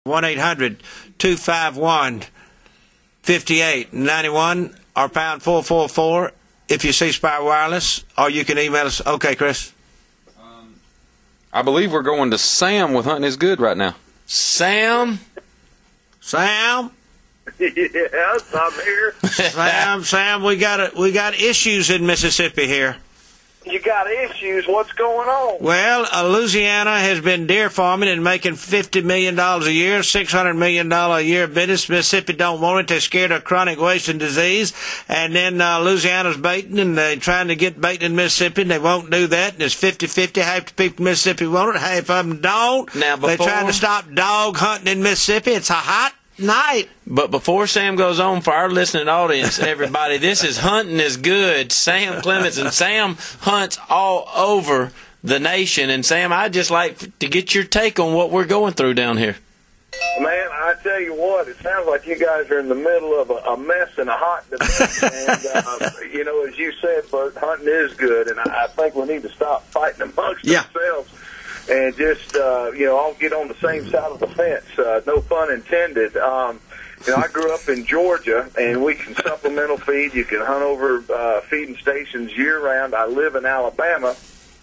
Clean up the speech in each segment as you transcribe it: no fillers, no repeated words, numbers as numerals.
1-800-251-5891 or pound 444 if you see Spire Wireless, or you can email us. Okay, Chris. I believe we're going to Sam with Hunting is Good right now. Sam? Yes, I'm here. Sam, we got issues in Mississippi here. You got issues. What's going on? Well, Louisiana has been deer farming and making $50 million a year, $600 million a year business. Mississippi don't want it. They're scared of chronic wasting disease. And then Louisiana's baiting, and they're trying to get baiting in Mississippi, and they won't do that. And it's 50-50. Half the people in Mississippi want it, half of them don't. Now, they're trying to stop dog hunting in Mississippi. It's a hot night. But before Sam goes on, for our listening audience, everybody, this is Hunting is Good. Sam Clements, and Sam hunts all over the nation. And Sam, I'd just like to get your take on what we're going through down here. Man, I tell you what, it sounds like you guys are in the middle of a mess and a hot debate. And, as you said, Bert, hunting is good, and I think we need to stop fighting amongst ourselves. And just, all get on the same side of the fence. No pun intended. I grew up in Georgia, and we can supplemental feed. You can hunt over feeding stations year-round. I live in Alabama,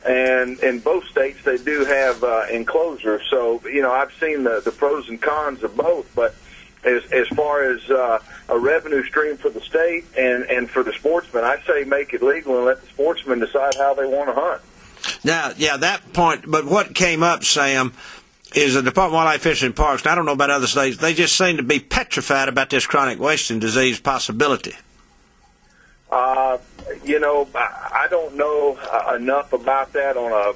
and in both states they do have enclosures. So, I've seen the pros and cons of both. But as far as a revenue stream for the state and for the sportsmen, I say make it legal and let the sportsmen decide how they want to hunt. Now, that point, but what came up, Sam, is the Department of Wildlife, Fish and Parks, and I don't know about other states, they just seem to be petrified about this chronic wasting disease possibility. I don't know enough about that on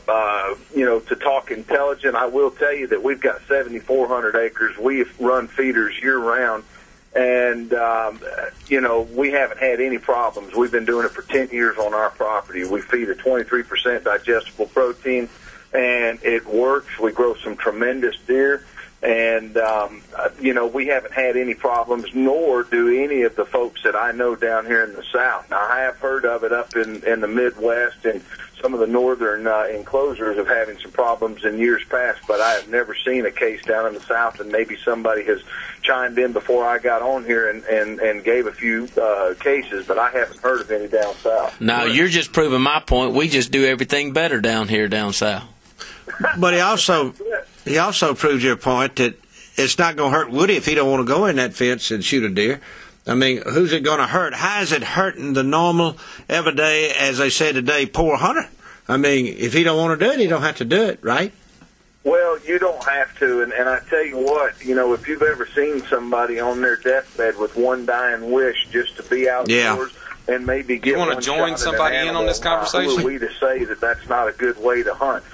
to talk intelligent. I will tell you that we've got 7,400 acres. We run feeders year-round. And, we haven't had any problems. We've been doing it for 10 years on our property. We feed a 23% digestible protein, and it works. We grow some tremendous deer, and, we haven't had any problems, nor do any of the folks that I know down here in the South. Now, I have heard of it up in the Midwest and some of the northern enclosures of having some problems in years past, but I have never seen a case down in the South, and maybe somebody has chimed in before I got on here and gave a few cases, but I haven't heard of any down south. No, you're just proving my point. We just do everything better down here down south. But he also proved your point that it's not going to hurt Woody if he don't want to go in that fence and shoot a deer. I mean, who's it going to hurt? How is it hurting the normal, everyday, as they say today, poor hunter? I mean, if he don't want to do it, he don't have to do it, right? Well, you don't have to, and I tell you what, if you've ever seen somebody on their deathbed with one dying wish just to be outdoors and maybe get one shot. You want to join somebody in on this conversation? Who are we to say that that's not a good way to hunt?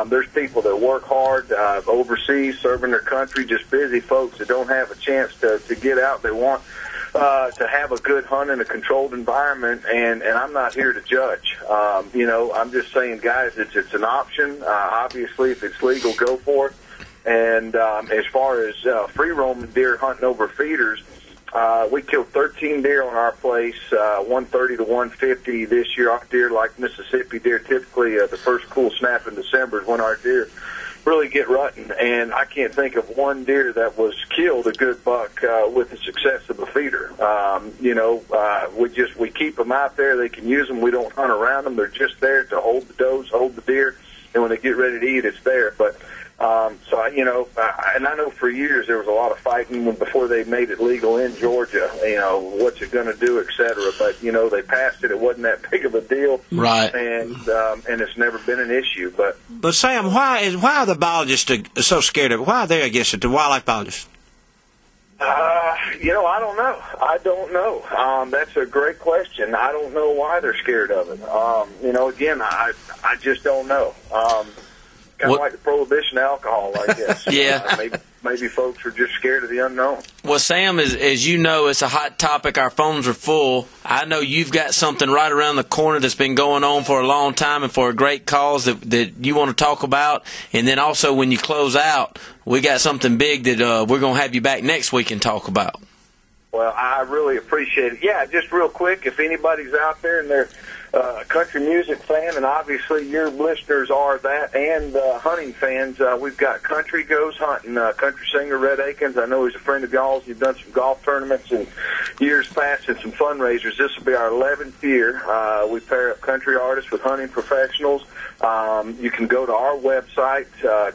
There's people that work hard overseas, serving their country, just busy folks that don't have a chance to get out. They want to have a good hunt in a controlled environment, and I'm not here to judge. I'm just saying, guys, it's an option. Obviously, if it's legal, go for it. And as far as free-roaming deer hunting over feeders, we killed 13 deer on our place, 130 to 150 this year. Our deer, like Mississippi deer, typically the first cool snap in December is when our deer really get rutting, and I can't think of one deer that was killed a good buck with the success of a feeder. We keep them out there. They can use them. We don't hunt around them. They're just there to hold the does, hold the deer, and when they get ready to eat, it's there. But and I know for years there was a lot of fighting before they made it legal in Georgia. What's it going to do, et cetera. But they passed it. It wasn't that big of a deal, right? And it's never been an issue. But Sam, why are the biologists so scared of it? Why are they against it? The wildlife biologists. I don't know. I don't know. That's a great question. I don't know why they're scared of it. Again, I just don't know. Kind of like the prohibition of alcohol, I guess. Yeah. Maybe folks are just scared of the unknown. Well, Sam, as you know, it's a hot topic. Our phones are full. I know you've got something right around the corner that's been going on for a long time and for a great cause that you want to talk about. And then also when you close out, we got something big that we're going to have you back next week and talk about. Well, I really appreciate it. Yeah, just real quick, if anybody's out there and they're country music fan, and obviously your listeners are that, and hunting fans. We've got Country Goes Hunting, country singer Red Akins. I know he's a friend of y'all's. You've done some golf tournaments in years past and some fundraisers. This will be our 11th year. We pair up country artists with hunting professionals. You can go to our website,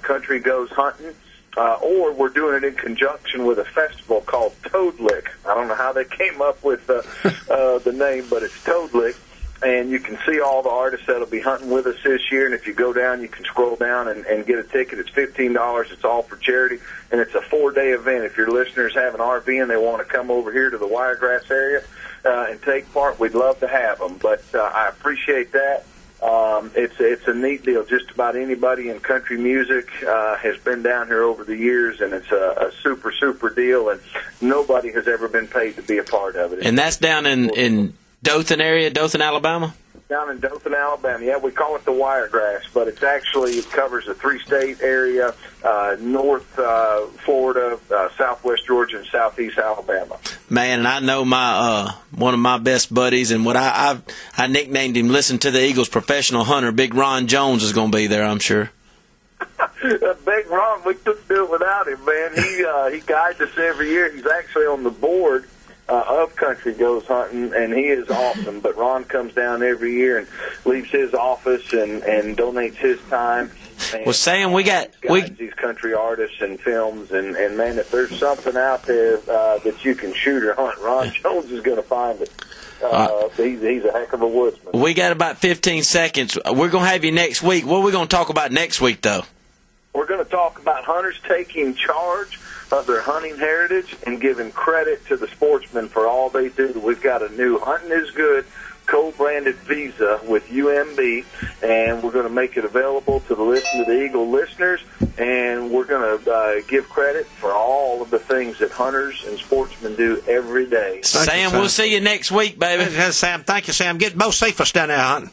Country Goes Hunting. Or we're doing it in conjunction with a festival called Toad Lick. I don't know how they came up with the name, but it's Toad Lick. And you can see all the artists that'll be hunting with us this year. And if you go down, you can scroll down and get a ticket. It's $15. It's all for charity. And it's a 4-day event. If your listeners have an RV and they want to come over here to the Wiregrass area and take part, we'd love to have them. But I appreciate that. It's a neat deal. Just about anybody in country music has been down here over the years, and it's a super deal, and nobody has ever been paid to be a part of it. And that's down in Dothan area, Dothan, Alabama? Down in Dothan, Alabama. Yeah, we call it the Wiregrass, but it covers a 3-state area, North Florida, Southwest Georgia, and Southeast Alabama. Man, and I know my one of my best buddies, and what I nicknamed him, Listen to the Eagles professional hunter, Big Ron Jones is going to be there, I'm sure. Big Ron, we couldn't do it without him, man. He guides us every year. He's actually on the board of Country Goes Hunting, and he is awesome. But Ron comes down every year and leaves his office and donates his time. Well, Sam, we these country artists and films, and man, if there's something out there that you can shoot or hunt, Ron Jones is going to find it. He's a heck of a woodsman. We got about 15 seconds. We're going to have you next week. What are we going to talk about next week, though? We're going to talk about hunters taking charge of their hunting heritage and giving credit to the sportsmen for all they do. We've got a new Hunting is Good co-branded visa with UMB, and we're going to make it available to the Listen to the Eagle listeners, and we're going to give credit for all of the things that hunters and sportsmen do every day. Sam, we'll see you next week, baby. Sam, thank you, Sam. Get most safest down there hunting.